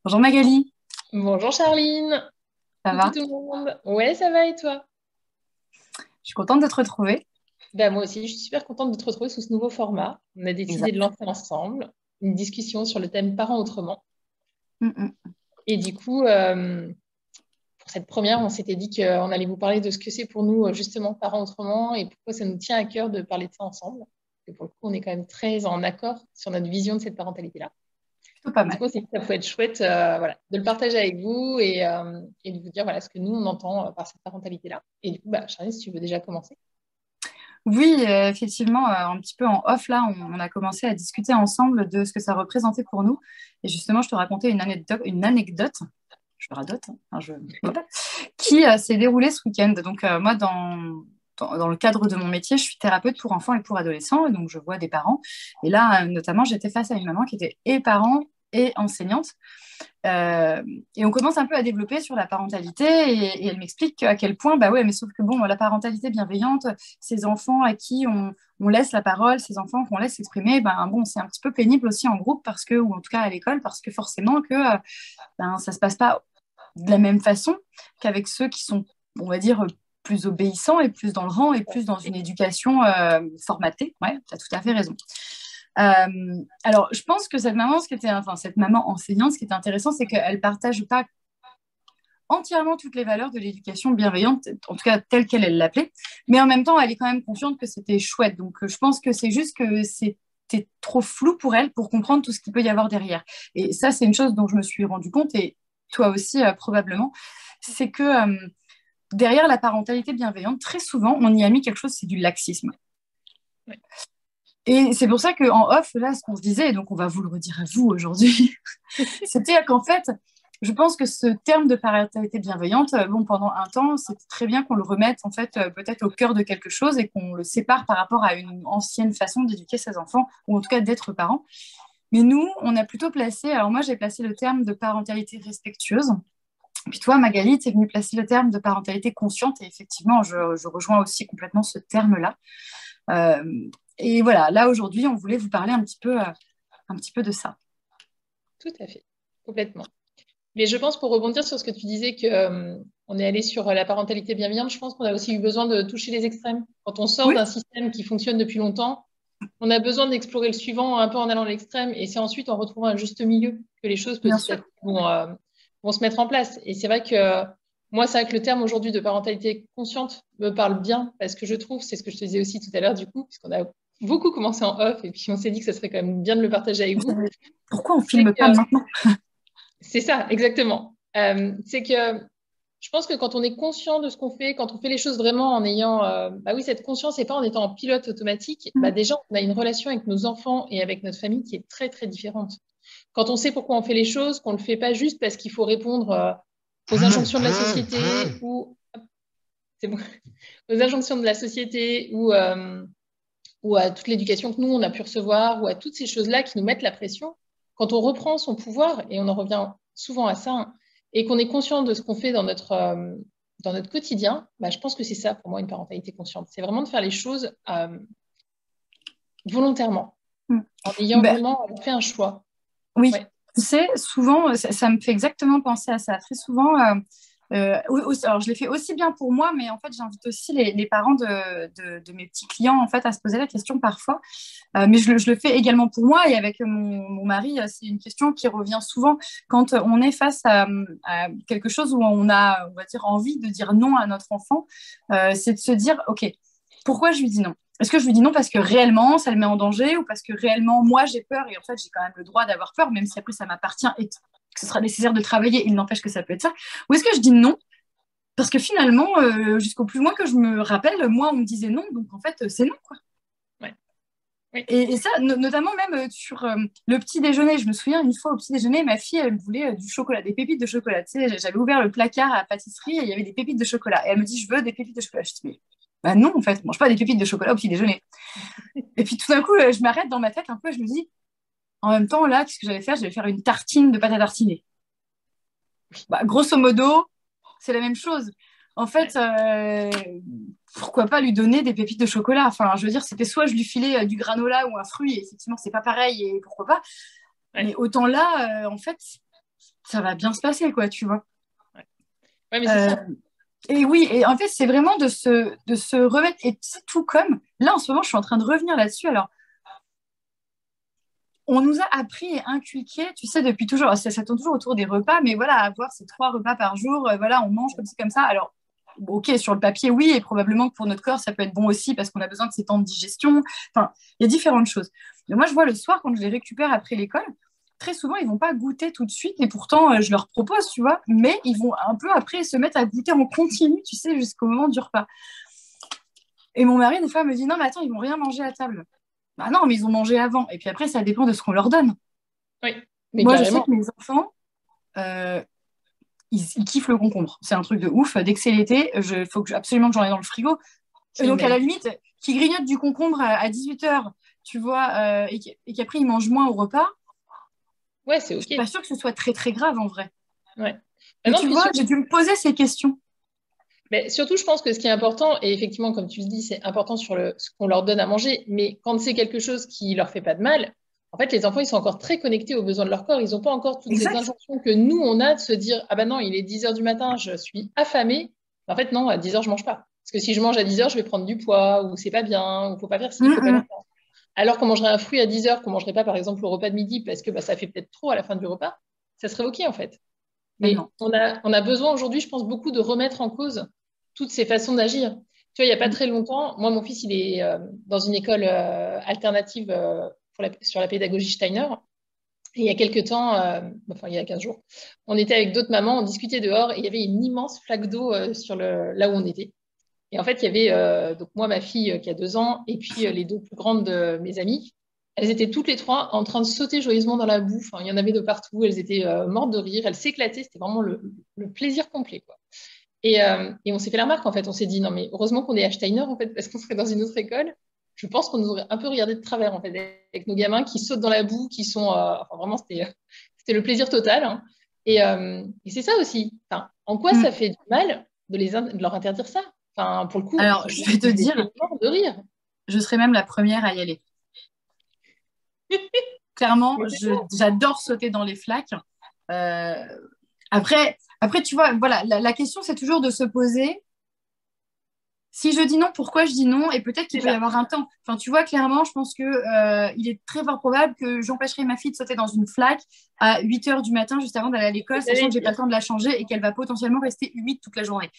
Bonjour Magali, Bonjour Charline, ça coucou va? tout le monde. Ouais, ça va et toi? Je suis contente de te retrouver. Ben, moi aussi, je suis super contente de te retrouver sous ce nouveau format. On a décidé de Exact. lancer ensemble une discussion sur le thème parents autrement. Mm, mm. Et du coup, pour cette première, on s'était dit qu'on allait vous parler de ce que c'est pour nous, justement, parents autrement et pourquoi ça nous tient à cœur de parler de ça ensemble. Et pour le coup, on est quand même très en accord sur notre vision de cette parentalité-là. Plutôt pas Et du mal. coup, c'est que ça peut être chouette voilà, de le partager avec vous et de vous dire voilà, ce que nous, on entend par cette parentalité-là. Et du coup, bah, Charline, si tu veux déjà commencer. Oui, effectivement, un petit peu en off, là, on a commencé à discuter ensemble de ce que ça représentait pour nous. Et justement, je te racontais une anecdote, je radote, hein, enfin, voilà, qui s'est déroulée ce week-end. Donc, moi, dans le cadre de mon métier, je suis thérapeute pour enfants et pour adolescents, et donc je vois des parents. Et là, notamment, j'étais face à une maman qui était et parent et enseignante. Euh, et on commence un peu à développer sur la parentalité et elle m'explique à quel point, bah ouais, mais sauf que bon, la parentalité bienveillante, ces enfants à qui on laisse la parole, ces enfants qu'on laisse s'exprimer, ben bon, c'est un petit peu pénible aussi en groupe parce que, ou en tout cas à l'école, parce que forcément que ben, ça se passe pas de la même façon qu'avec ceux qui sont, on va dire, plus obéissants et plus dans le rang et plus dans une éducation formatée. Ouais, tu as tout à fait raison. Alors, je pense que cette maman, enfin, cette maman enseignante, ce qui était intéressant, c'est qu'elle ne partage pas entièrement toutes les valeurs de l'éducation bienveillante, en tout cas telle qu'elle l'appelait, mais en même temps, elle est quand même consciente que c'était chouette. Donc, je pense que c'est juste que c'était trop flou pour elle pour comprendre tout ce qu'il peut y avoir derrière. Et ça, c'est une chose dont je me suis rendu compte, et toi aussi, probablement, c'est que derrière la parentalité bienveillante, très souvent, on y a mis quelque chose, c'est du laxisme. Ouais. Et c'est pour ça qu'en off, là, ce qu'on se disait, et donc on va vous le redire à vous aujourd'hui, c'était qu'en fait, je pense que ce terme de parentalité bienveillante, bon, pendant un temps, c'était très bien qu'on le remette en fait peut-être au cœur de quelque chose et qu'on le sépare par rapport à une ancienne façon d'éduquer ses enfants, ou en tout cas d'être parent. Mais nous, on a plutôt placé, alors moi j'ai placé le terme de parentalité respectueuse. Puis toi, Magali, tu es venue placer le terme de parentalité consciente, et effectivement, je rejoins aussi complètement ce terme-là. Euh, et voilà, là aujourd'hui, on voulait vous parler un petit peu de ça. Tout à fait, complètement. Mais je pense, pour rebondir sur ce que tu disais, que on est allé sur la parentalité bienveillante, je pense qu'on a aussi eu besoin de toucher les extrêmes. Quand on sort Oui, d'un système qui fonctionne depuis longtemps, on a besoin d'explorer le suivant un peu en allant à l'extrême, et c'est ensuite en retrouvant un juste milieu que les choses bien petit à sûr. petit vont se mettre en place. Et c'est vrai que moi, c'est vrai que le terme aujourd'hui de parentalité consciente me parle bien, parce que je trouve, c'est ce que je te disais aussi tout à l'heure du coup, puisqu'on a beaucoup commencé en off, et puis on s'est dit que ça serait quand même bien de le partager avec vous. Pourquoi on C'est filme pas que maintenant? c'est ça, exactement. C'est que je pense que quand on est conscient de ce qu'on fait, quand on fait les choses vraiment en ayant, bah oui, cette conscience et pas en étant en pilote automatique, bah déjà, on a une relation avec nos enfants et avec notre famille qui est très, très différente. Quand on sait pourquoi on fait les choses, qu'on ne le fait pas juste parce qu'il faut répondre aux injonctions de la société ou c'est bon, aux injonctions de la société ou à toute l'éducation que nous, on a pu recevoir ou à toutes ces choses-là qui nous mettent la pression, quand on reprend son pouvoir, et on en revient souvent à ça, hein, et qu'on est conscient de ce qu'on fait dans notre quotidien, bah, je pense que c'est ça pour moi une parentalité consciente. C'est vraiment de faire les choses volontairement, Mm. en ayant Ben, vraiment fait un choix. oui, Ouais. tu sais, souvent, ça me fait exactement penser à ça. Très souvent, alors je l'ai fait aussi bien pour moi, mais en fait, j'invite aussi les parents de mes petits clients en fait, à se poser la question parfois. Mais je le fais également pour moi et avec mon mari, c'est une question qui revient souvent quand on est face à quelque chose où on a, on va dire, envie de dire non à notre enfant. C'est de se dire, OK, pourquoi je lui dis non? Est-ce que je lui dis non parce que réellement ça le met en danger ou parce que réellement moi j'ai peur et en fait j'ai quand même le droit d'avoir peur, même si après ça m'appartient et que ce sera nécessaire de travailler, il n'empêche que ça peut être ça. Ou est-ce que je dis non parce que finalement, jusqu'au plus loin que je me rappelle, moi on me disait non, donc en fait c'est non, quoi. Ouais. Oui. Et ça, notamment même sur le petit déjeuner. Je me souviens une fois au petit déjeuner, ma fille, elle voulait du chocolat, des pépites de chocolat. Tu sais, j'avais ouvert le placard à la pâtisserie et il y avait des pépites de chocolat. Et elle me dit, je veux des pépites de chocolat. Je dis, mais bah non, en fait, je mange pas des pépites de chocolat au petit déjeuner. Et puis tout d'un coup, je m'arrête dans ma tête un peu et je me dis, en même temps, là, qu'est-ce que j'allais faire? J'allais faire une tartine de pâte à tartiner. Bah, grosso modo, c'est la même chose. En Ouais. fait, pourquoi pas lui donner des pépites de chocolat? Enfin, je veux dire, c'était soit je lui filais du granola ou un fruit, et effectivement, c'est pas pareil, et pourquoi pas. Mais Ouais. autant là, en fait, ça va bien se passer, quoi, tu vois. Ouais, ouais mais c'est ça. Et oui, et en fait, c'est vraiment de se remettre, et c'est tout comme, là, en ce moment, je suis en train de revenir là-dessus. Alors, on nous a appris et inculqué, tu sais, depuis toujours, ça tourne toujours autour des repas, mais voilà, avoir ces 3 repas par jour, voilà, on mange comme ci, comme ça. Alors, ok, sur le papier, oui, et probablement que pour notre corps, ça peut être bon aussi parce qu'on a besoin de ces temps de digestion. Enfin, il y a différentes choses. Mais moi, je vois le soir, quand je les récupère après l'école, très souvent, ils vont pas goûter tout de suite, et pourtant, je leur propose, tu vois, mais ils vont un peu après se mettre à goûter en continu, tu sais, jusqu'au moment du repas. Et mon mari, des fois, me dit, non, mais attends, ils vont rien manger à table. Bah non, mais ils ont mangé avant. Et puis après, ça dépend de ce qu'on leur donne. Oui, mais Moi, je sais carrément. que mes enfants, euh, ils kiffent le concombre. C'est un truc de ouf. Dès que c'est l'été, il faut absolument que j'en ai dans le frigo. Et C'est le donc, à même. la limite, qu'ils grignotent du concombre à 18h, tu vois, et qu'après, ils mangent moins au repas, Ouais, c'est je OK. suis pas sûre que ce soit très, très grave en vrai. Ouais. Mais Maintenant, tu puis vois, j'ai dû me poser ces questions. mais surtout, je pense que ce qui est important, et effectivement, comme tu le dis, c'est important sur ce qu'on leur donne à manger, mais quand c'est quelque chose qui leur fait pas de mal, en fait, les enfants, ils sont encore très connectés aux besoins de leur corps. Ils n'ont pas encore toutes ces Exact. injonctions que nous, on a de se dire, ah ben non, il est 10 heures du matin, je suis affamée. En fait, non, à 10 heures, je mange pas. Parce que si je mange à 10 heures, je vais prendre du poids, ou c'est pas bien, ou faut pas faire ci, faut pas faire Mm, ça. Alors qu'on mangerait un fruit à 10 heures, qu'on mangerait pas, par exemple, au repas de midi, parce que bah, ça fait peut-être trop à la fin du repas, ça serait OK, en fait. Mais tellement. on a besoin aujourd'hui, je pense, beaucoup de remettre en cause toutes ces façons d'agir. Tu vois, il n'y a pas Mm. très longtemps, moi, mon fils, il est dans une école alternative sur la pédagogie Steiner. Et il y a quelques temps, enfin, il y a 15 jours, on était avec d'autres mamans, on discutait dehors et il y avait une immense flaque d'eau là où on était. Et en fait, il y avait donc moi, ma fille qui a 2 ans, et puis les 2 plus grandes de mes amies. Elles étaient toutes les trois en train de sauter joyeusement dans la boue. Enfin, il y en avait de partout. Elles étaient mortes de rire. Elles s'éclataient. C'était vraiment le plaisir complet, quoi. Et on s'est fait la remarque, en fait. On s'est dit, non, mais heureusement qu'on est à Steiner, en fait, parce qu'on serait dans une autre école. Je pense qu'on nous aurait un peu regardé de travers, en fait, avec nos gamins qui sautent dans la boue, qui sont. Enfin, vraiment, c'était le plaisir total, hein. Et c'est ça aussi. Enfin, en quoi ça Mm. fait du mal de leur interdire ça? Enfin, pour le coup, Alors, je franchement, vais te ils dire, étaient morts de rire. je serai même la première à y aller. Clairement, Mais c'est ça. j'adore sauter dans les flaques. Euh, après, tu vois, voilà, la question, c'est toujours de se poser, si je dis non, pourquoi je dis non? Et peut-être qu'il C'est peut y ça. avoir un temps. Enfin, tu vois, clairement, je pense que, il est très fort probable que j'empêcherai ma fille de sauter dans une flaque à 8 heures du matin, juste avant d'aller à l'école, C'est ce que sachant j'allais que j'ai pas dire. le temps de la changer et qu'elle va potentiellement rester humide toute la journée.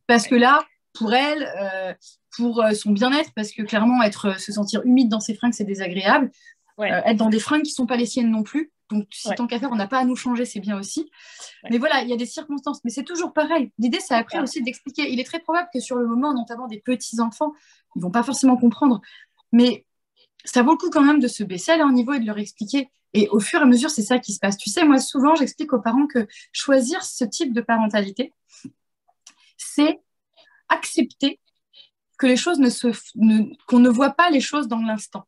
Parce que Ouais. là, pour elle, pour son bien-être, parce que clairement, se sentir humide dans ses fringues, c'est désagréable. Ouais. Être dans des fringues qui ne sont pas les siennes non plus. Donc, si Ouais. tant qu'à faire, on n'a pas à nous changer, c'est bien aussi. Ouais. Mais voilà, il y a des circonstances. Mais c'est toujours pareil. L'idée, c'est C'est après ça. aussi d'expliquer. Il est très probable que sur le moment, notamment des petits-enfants, ils ne vont pas forcément comprendre. Mais ça vaut le coup quand même de se baisser à leur niveau et de leur expliquer. Et au fur et à mesure, c'est ça qui se passe. Tu sais, moi, souvent, j'explique aux parents que choisir ce type de parentalité, c'est accepter que les choses qu'on ne voit pas les choses dans l'instant.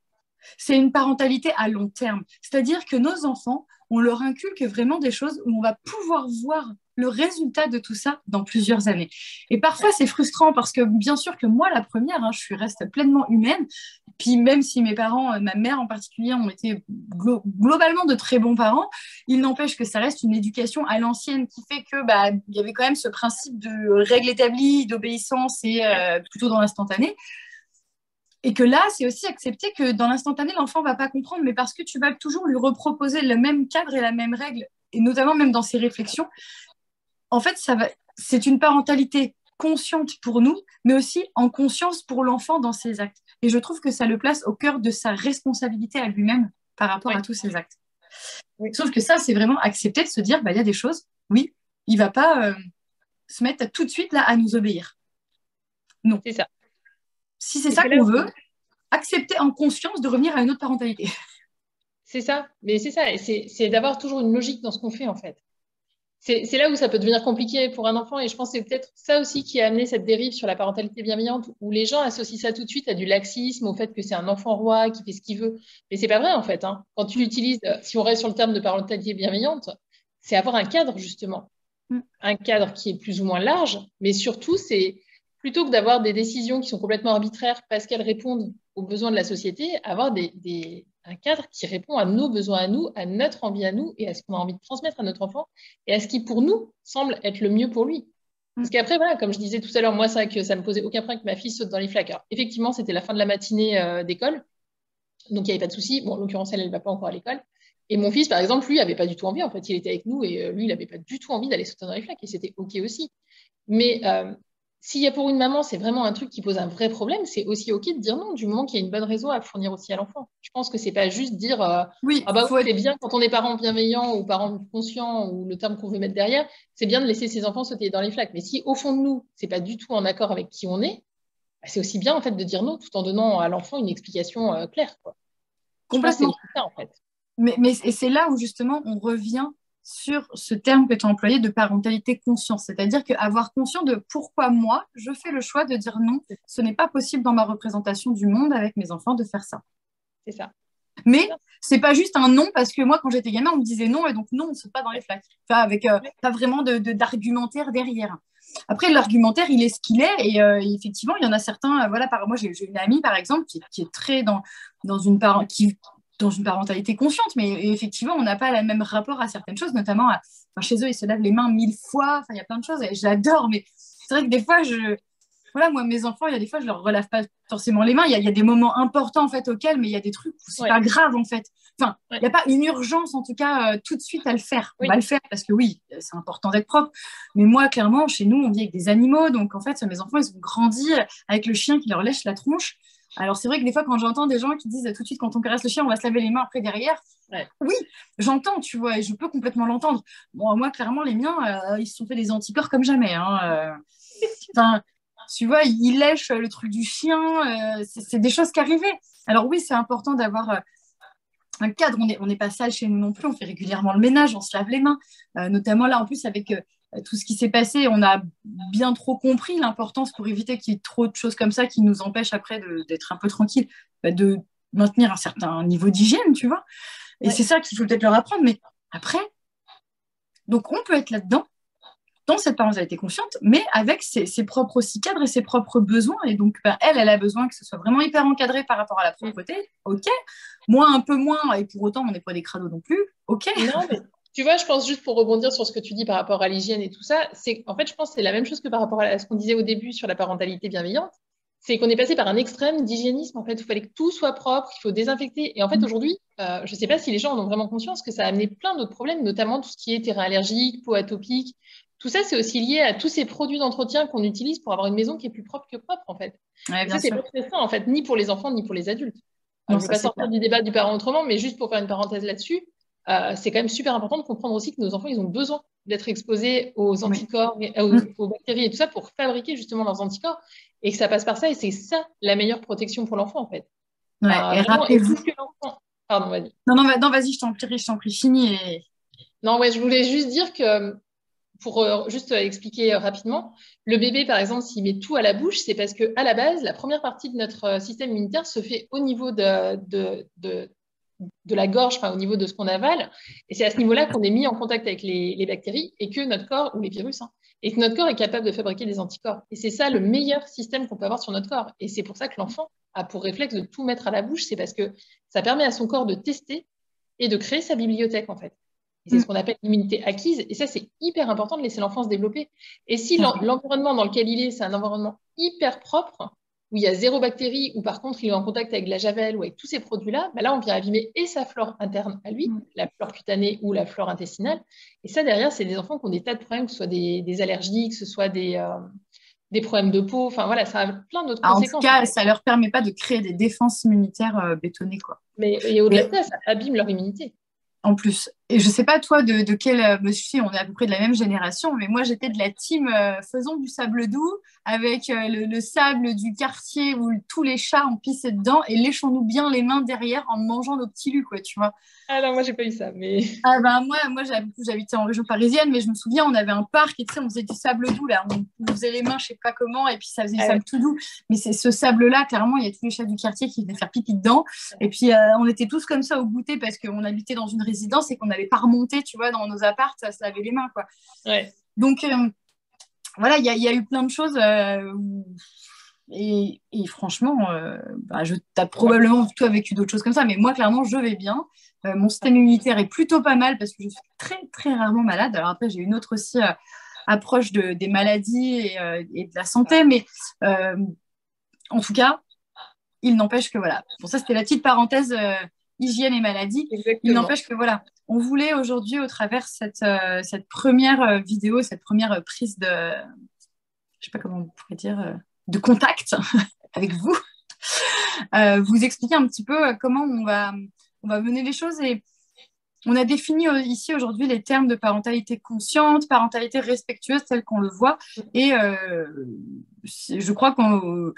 C'est une parentalité à long terme. C'est-à-dire que nos enfants, on leur inculque vraiment des choses où on va pouvoir voir le résultat de tout ça dans plusieurs années. Et parfois, Ouais. c'est frustrant parce que bien sûr que moi, la première, hein, reste pleinement humaine. Puis même si mes parents, ma mère en particulier, ont été globalement de très bons parents, il n'empêche que ça reste une éducation à l'ancienne qui fait que bah, il y avait quand même ce principe de règle établie, d'obéissance et Ouais. plutôt dans l'instantané. Et que là, c'est aussi accepter que dans l'instantané, l'enfant ne va pas comprendre, mais parce que tu vas toujours lui reproposer le même cadre et la même règle, et notamment même dans ses réflexions, en fait, c'est une parentalité consciente pour nous, mais aussi en conscience pour l'enfant dans ses actes. Et je trouve que ça le place au cœur de sa responsabilité à lui-même par rapport à Ouais. tous ses actes. Oui. Sauf que ça, c'est vraiment accepter de se dire, bah, il y a des choses, oui, il ne va pas se mettre tout de suite là à nous obéir. Non. C'est ça. Si c'est Et ça c'est là qu'on veut, où accepter en conscience de revenir à une autre parentalité. c'est ça. Mais c'est ça. Et c'est d'avoir toujours une logique dans ce qu'on fait, en fait. C'est là où ça peut devenir compliqué pour un enfant. Et je pense que c'est peut-être ça aussi qui a amené cette dérive sur la parentalité bienveillante, où les gens associent ça tout de suite à du laxisme, au fait que c'est un enfant roi qui fait ce qu'il veut. Mais c'est pas vrai, en fait, hein. Quand tu l'utilises, si on reste sur le terme de parentalité bienveillante, c'est avoir un cadre, justement. Mm. Un cadre qui est plus ou moins large, mais surtout, c'est plutôt que d'avoir des décisions qui sont complètement arbitraires parce qu'elles répondent aux besoins de la société, avoir un cadre qui répond à nos besoins à nous, à notre envie à nous et à ce qu'on a envie de transmettre à notre enfant et à ce qui, pour nous, semble être le mieux pour lui. Parce qu'après, voilà, comme je disais tout à l'heure, moi, ça, que ça me posait aucun problème que ma fille saute dans les flaques. Alors, effectivement, c'était la fin de la matinée d'école, donc il n'y avait pas de souci. Bon, en l'occurrence, elle ne va pas encore à l'école. Et mon fils, par exemple, lui, n'avait pas du tout envie. En fait, il était avec nous et lui, il n'avait pas du tout envie d'aller sauter dans les flaques et c'était OK aussi. Mais s'il y a pour une maman, c'est vraiment un truc qui pose un vrai problème, c'est aussi OK de dire non, du moment qu'il y a une bonne raison à fournir aussi à l'enfant. Je pense que c'est pas juste dire Oui, ah bah oui, c'est bien quand on est parent bienveillant ou parent conscient ou le terme qu'on veut mettre derrière, c'est bien de laisser ses enfants sauter dans les flaques. Mais si au fond de nous, c'est pas du tout en accord avec qui on est, bah, c'est aussi bien en fait de dire non tout en donnant à l'enfant une explication claire, quoi. Je pense que c'est complètement. aussi ça en fait. Et c'est là où justement on revient sur ce terme que tu as employé de parentalité consciente. C'est-à-dire qu'avoir conscience de pourquoi moi, je fais le choix de dire non, ce n'est pas possible dans ma représentation du monde avec mes enfants de faire ça. C'est ça. Mais c'est pas juste un non parce que moi, quand j'étais gamin, on me disait non et donc non, on ne saute pas dans les flaques. Enfin, avec pas vraiment d'argumentaire derrière. Après, l'argumentaire, il est ce qu'il est et effectivement, il y en a certains. Voilà, moi, j'ai une amie par exemple qui est très dans une dans une parentalité consciente, mais effectivement, on n'a pas le même rapport à certaines choses, notamment enfin, chez eux, ils se lavent les mains 1000 fois. Enfin, il y a plein de choses et je l'adore, mais c'est vrai que des fois, voilà, moi, mes enfants, il y a des fois, je leur relave pas forcément les mains. Il y a des moments importants, en fait, auxquels, mais il y a des trucs où c'est pas grave, en fait. Enfin, il n'y a pas une urgence, en tout cas, tout de suite à le faire. On va le faire parce que oui, c'est important d'être propre. Mais moi, clairement, chez nous, on vit avec des animaux. Donc, en fait, mes enfants, ils ont grandi avec le chien qui leur lèche la tronche. Alors, c'est vrai que des fois, quand j'entends des gens qui disent tout de suite, quand on caresse le chien, on va se laver les mains après derrière. Oui, j'entends, tu vois, et je peux complètement l'entendre. Bon, moi, clairement, les miens, ils se sont fait des anticorps comme jamais. Hein. Enfin, tu vois, il lèche le truc du chien. C'est des choses qui arrivaient. Alors oui, c'est important d'avoir un cadre. On n'est pas sale chez nous non plus. On fait régulièrement le ménage, on se lave les mains. Notamment là, en plus, avec tout ce qui s'est passé, on a bien trop compris l'importance pour éviter qu'il y ait trop de choses comme ça qui nous empêchent après d'être un peu tranquille, de maintenir un certain niveau d'hygiène, tu vois. Et c'est ça qu'il faut peut-être leur apprendre. Mais après, donc on peut être là-dedans dans cette parentalité consciente, mais avec ses propres aussi cadres et ses propres besoins. Et donc, elle a besoin que ce soit vraiment hyper encadré par rapport à la propreté. OK. Moi, un peu moins, et pour autant, on n'est pas des crados non plus. OK. Non, mais tu vois, je pense juste pour rebondir sur ce que tu dis par rapport à l'hygiène et tout ça, c'est en fait, je pense que c'est la même chose que par rapport à ce qu'on disait au début sur la parentalité bienveillante. C'est qu'on est passé par un extrême d'hygiénisme. En fait, il fallait que tout soit propre, il faut désinfecter. Et en fait, aujourd'hui, je ne sais pas si les gens en ont vraiment conscience que ça a amené plein d'autres problèmes, notamment tout ce qui est terrain allergique, peau atopique. Tout ça, c'est aussi lié à tous ces produits d'entretien qu'on utilise pour avoir une maison qui est plus propre que propre, en fait. Ouais, Et bien ça, c'est sûr. pas très sain, en fait, ni pour les enfants, ni pour les adultes. Je Non, ne veux ça, pas c'est sortir clair. du débat du parent autrement, mais juste pour faire une parenthèse là-dessus, c'est quand même super important de comprendre aussi que nos enfants, ils ont besoin d'être exposés aux Oui. anticorps, aux bactéries et tout ça pour fabriquer justement leurs anticorps et que ça passe par ça. Et c'est ça la meilleure protection pour l'enfant, en fait. Ouais. Et Vraiment, et rappelez-vous. plus que l'enfant. Pardon, vas-y. Non, non, non, vas-y, je t'en prie, finis. Non, ouais, je voulais juste dire que pour juste expliquer rapidement, le bébé, par exemple, s'il met tout à la bouche, c'est parce que à la base, la première partie de notre système immunitaire se fait au niveau de la gorge, enfin, au niveau de ce qu'on avale. Et c'est à ce niveau-là qu'on est mis en contact avec les bactéries et que notre corps, ou les virus, hein, et que notre corps est capable de fabriquer des anticorps. Et c'est ça le meilleur système qu'on peut avoir sur notre corps. Et c'est pour ça que l'enfant a pour réflexe de tout mettre à la bouche, c'est parce que ça permet à son corps de tester et de créer sa bibliothèque, en fait. Et c'est ce qu'on appelle l'immunité acquise. Et ça, c'est hyper important de laisser l'enfant se développer. Et si l'environnement dans lequel il est, c'est un environnement hyper propre, où il y a zéro bactérie, ou par contre il est en contact avec de la javel ou avec tous ces produits-là, bah là on vient abîmer et sa flore interne à lui, la flore cutanée ou la flore intestinale. Et ça derrière, c'est des enfants qui ont des tas de problèmes, que ce soit des allergies, que ce soit des problèmes de peau, enfin voilà, ça a plein d'autres En tout conséquences. cas, ça leur permet pas de créer des défenses immunitaires bétonnées, quoi. Et au-delà de ça, ça abîme leur immunité. En plus. Et je sais pas, toi, de quelle... monsieur, on est à peu près de la même génération, mais moi, j'étais de la team faisons du sable doux avec le sable du quartier où tous les chats ont pissé dedans et léchons-nous bien les mains derrière en mangeant nos petits lus, quoi, tu vois. Ah non, moi, j'ai pas eu ça, mais... Ah ben moi j'habitais en région parisienne, mais je me souviens, on avait un parc et tu sais, on faisait du sable doux, là. On faisait les mains, je sais pas comment, et puis ça faisait du sable tout doux. Mais c'est ce sable-là, clairement, il y a tous les chats du quartier qui venaient faire pipi dedans. Et puis, on était tous comme ça au goûter parce qu'on habitait dans une résidence et qu'on n'allait pas remonter, tu vois, dans nos apparts, ça se lavait les mains, quoi. Ouais. Donc, voilà, il y a eu plein de choses et franchement, tu as probablement toi vécu d'autres choses comme ça, mais moi, clairement, je vais bien. Mon système immunitaire est plutôt pas mal parce que je suis très, très rarement malade. Alors après, j'ai une autre aussi approche des maladies et de la santé, mais en tout cas, il n'empêche que voilà. Bon, ça, c'était la petite parenthèse hygiène et maladie. Il Exactement. n'empêche que voilà, on voulait aujourd'hui, au travers cette première vidéo, cette première prise de, je sais pas comment on pourrait dire, de contact avec vous, vous expliquer un petit peu comment on va mener les choses. Et on a défini ici aujourd'hui les termes de parentalité consciente, parentalité respectueuse, tel qu'on le voit. Et je crois qu'on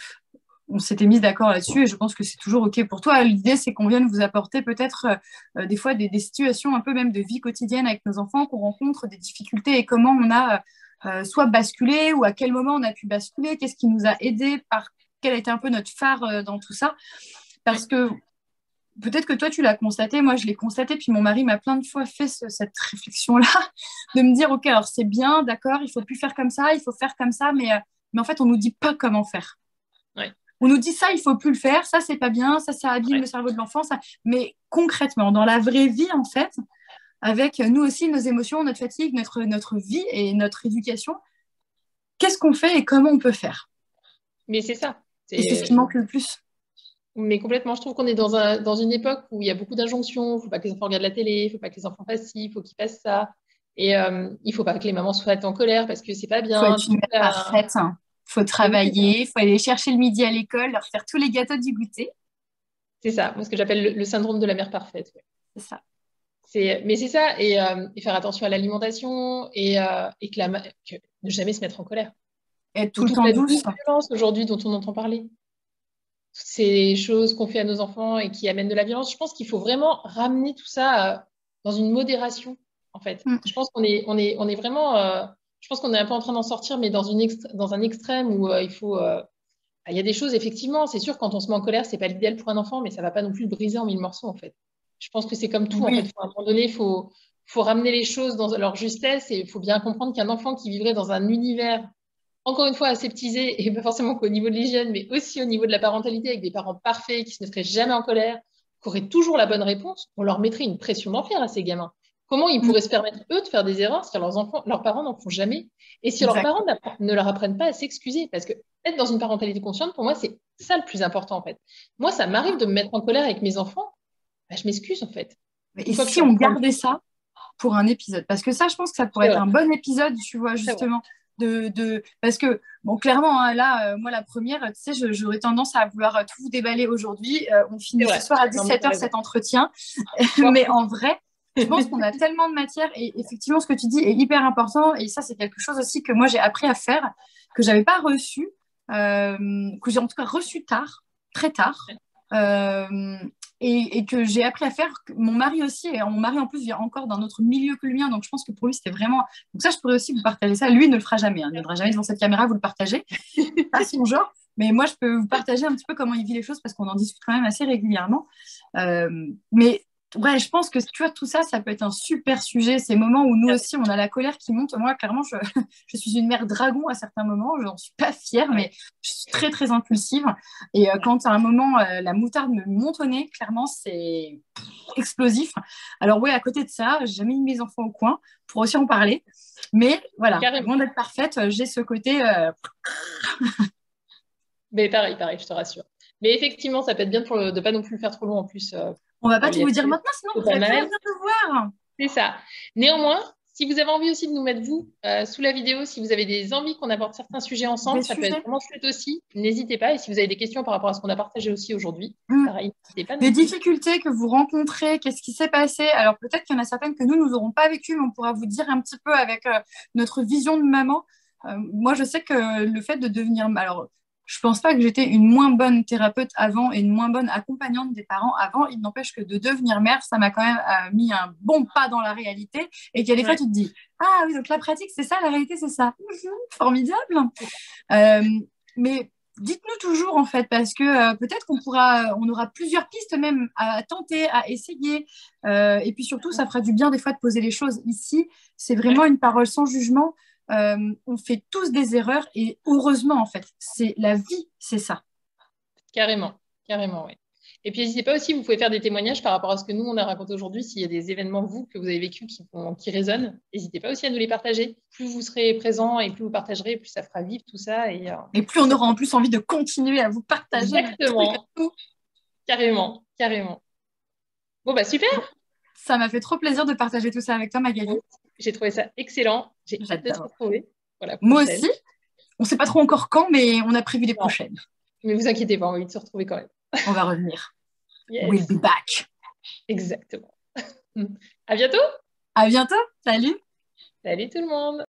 s'était mis d'accord là-dessus et je pense que c'est toujours OK pour toi. L'idée, c'est qu'on vienne vous apporter peut-être des fois des situations un peu même de vie quotidienne avec nos enfants, qu'on rencontre des difficultés et comment on a soit basculé ou à quel moment on a pu basculer, qu'est-ce qui nous a aidé, quel a été un peu notre phare dans tout ça. Parce que peut-être que toi, tu l'as constaté, moi, je l'ai constaté, puis mon mari m'a plein de fois fait cette réflexion-là, de me dire, OK, alors c'est bien, d'accord, il faut plus faire comme ça, il faut faire comme ça, mais en fait, on nous dit pas comment faire. Ouais. On nous dit ça, il faut plus le faire, ça, c'est pas bien, ça abîme le cerveau de l'enfant, ça. Mais concrètement, dans la vraie vie, en fait, avec nous aussi, nos émotions, notre fatigue, notre vie et notre éducation, qu'est-ce qu'on fait et comment on peut faire? Mais c'est ça. Et c'est ce qui manque le plus. Mais complètement, je trouve qu'on est dans une époque où il y a beaucoup d'injonctions. Il ne faut pas que les enfants regardent la télé, il ne faut pas que les enfants fassent ci, il faut qu'ils fassent ça. Et il ne faut pas que les mamans soient en colère parce que c'est pas Il faut bien. être une mère parfaite, il faut Mais oui, travailler, il faut aller chercher le midi à l'école, leur faire tous les gâteaux du goûter. c'est ça. Moi, ce que j'appelle le syndrome de la mère parfaite. Ouais. C'est ça. Mais c'est ça. Et faire attention à l'alimentation et que ne jamais se mettre en colère. Être De tout le toute temps la douce. violence aujourd'hui dont on entend parler. Toutes ces choses qu'on fait à nos enfants et qui amènent de la violence. Je pense qu'il faut vraiment ramener tout ça dans une modération, en fait. Mm. Je pense on est vraiment, je pense qu'on est un peu en train d'en sortir, mais dans un extrême où il y a des choses, effectivement, c'est sûr, quand on se met en colère, c'est pas l'idéal pour un enfant, mais ça va pas non plus le briser en mille morceaux, en fait. Je pense que c'est comme tout, en fait. Oui, À un moment donné, faut ramener les choses dans leur justesse et il faut bien comprendre qu'un enfant qui vivrait dans un univers encore une fois aseptisé, et pas forcément qu'au niveau de l'hygiène, mais aussi au niveau de la parentalité, avec des parents parfaits qui se mettraient jamais en colère, qui auraient toujours la bonne réponse, on leur mettrait une pression d'enfer à ces gamins. Comment ils mm, pourraient se permettre, eux, de faire des erreurs si leurs enfants, leurs parents n'en font jamais, et si leurs exact. parents ne leur apprennent pas à s'excuser? Parce que être dans une parentalité consciente, pour moi, c'est ça le plus important, en fait. Moi, ça m'arrive de me mettre en colère avec mes enfants, bah, je m'excuse, en fait. Et Une fois que je si suis en on train de... gardait ça pour un épisode? Parce que ça, je pense que ça pourrait C'est être vrai, un bon épisode, tu vois, c'est vrai. justement. Parce que, bon, clairement, hein, là, moi, la première, tu sais, j'aurais tendance à vouloir tout vous déballer aujourd'hui. On C'est finit ce vrai. soir à Non, mais t'as 17h raison. cet entretien. Voire Mais plus. en vrai, je pense qu'on a tellement de matière et effectivement, ce que tu dis est hyper important. Et ça, c'est quelque chose aussi que moi, j'ai appris à faire, que j'avais pas reçu, que j'ai en tout cas reçu tard, très tard. Euh, et que j'ai appris à faire. Mon mari aussi, et mon mari en plus vient encore d'un autre milieu que le mien, donc je pense que pour lui c'était vraiment. Donc ça, je pourrais aussi vous partager ça. Lui ne le fera jamais, hein, il ne viendra jamais devant cette caméra, vous le partagez, pas son genre. Mais moi, je peux vous partager un petit peu comment il vit les choses parce qu'on en discute quand même assez régulièrement. Euh, mais ouais, je pense que tu vois, tout ça, ça peut être un super sujet. Ces moments où nous aussi, on a la colère qui monte. Moi, clairement, je suis une mère dragon à certains moments. Je n'en suis pas fière, mais je suis très, très impulsive. Et quand à un moment, la moutarde me monte au nez, clairement, c'est explosif. Alors, ouais, à côté de ça, j'ai jamais mis mes enfants au coin pour aussi en parler. Mais voilà, Carrément. loin d'être parfaite, j'ai ce côté. Mais pareil, pareil, je te rassure. Mais effectivement, ça peut être bien de ne pas non plus le faire trop long en plus On va pour pas tout vous dire l'IFP. maintenant, sinon C'est vous pas n'aurez plus rien mal. de voir. C'est ça. Néanmoins, si vous avez envie aussi de nous mettre, vous, sous la vidéo, si vous avez des envies qu'on aborde certains sujets ensemble, Des ça peut être sujets. vraiment chouette aussi. N'hésitez pas. Et si vous avez des questions par rapport à ce qu'on a partagé aussi aujourd'hui, Mm. pareil, n'hésitez pas non Des plus. difficultés que vous rencontrez, qu'est-ce qui s'est passé? Alors peut-être qu'il y en a certaines que nous n'aurons pas vécues, mais on pourra vous dire un petit peu avec notre vision de maman. Moi, je sais que le fait de devenir... Alors, je pense pas que j'étais une moins bonne thérapeute avant et une moins bonne accompagnante des parents avant. Il n'empêche que de devenir mère, ça m'a quand même mis un bon pas dans la réalité et qu'il y a des fois, Ouais. tu te dis, ah oui, donc la pratique, c'est ça, la réalité, c'est ça. Formidable. Euh, mais dites-nous toujours en fait, parce que peut-être on aura plusieurs pistes même à tenter, à essayer. Et puis surtout, ça fera du bien des fois de poser les choses ici. C'est vraiment Ouais. une parole sans jugement. On fait tous des erreurs et heureusement, en fait, c'est la vie, c'est ça. Carrément, carrément, oui. Et puis, n'hésitez pas aussi, vous pouvez faire des témoignages par rapport à ce que nous, on a raconté aujourd'hui. S'il y a des événements, vous, que vous avez vécu qui résonnent, n'hésitez pas aussi à nous les partager. Plus vous serez présents et plus vous partagerez, plus ça fera vivre tout ça. Et plus on aura en plus envie de continuer à vous partager des trucs et Exactement. tout. Carrément, carrément. Bon, bah super. Ça m'a fait trop plaisir de partager tout ça avec toi, Magali. J'ai trouvé ça excellent. J'ai hâte de te J'adore. retrouver pour la Moi prochaine. aussi. On ne sait pas trop encore quand, mais on a prévu les Non. prochaines. Mais vous inquiétez pas, on va vite se retrouver quand même. On va revenir. Yes. We'll be back. Exactement. À bientôt. À bientôt. Salut. Salut tout le monde.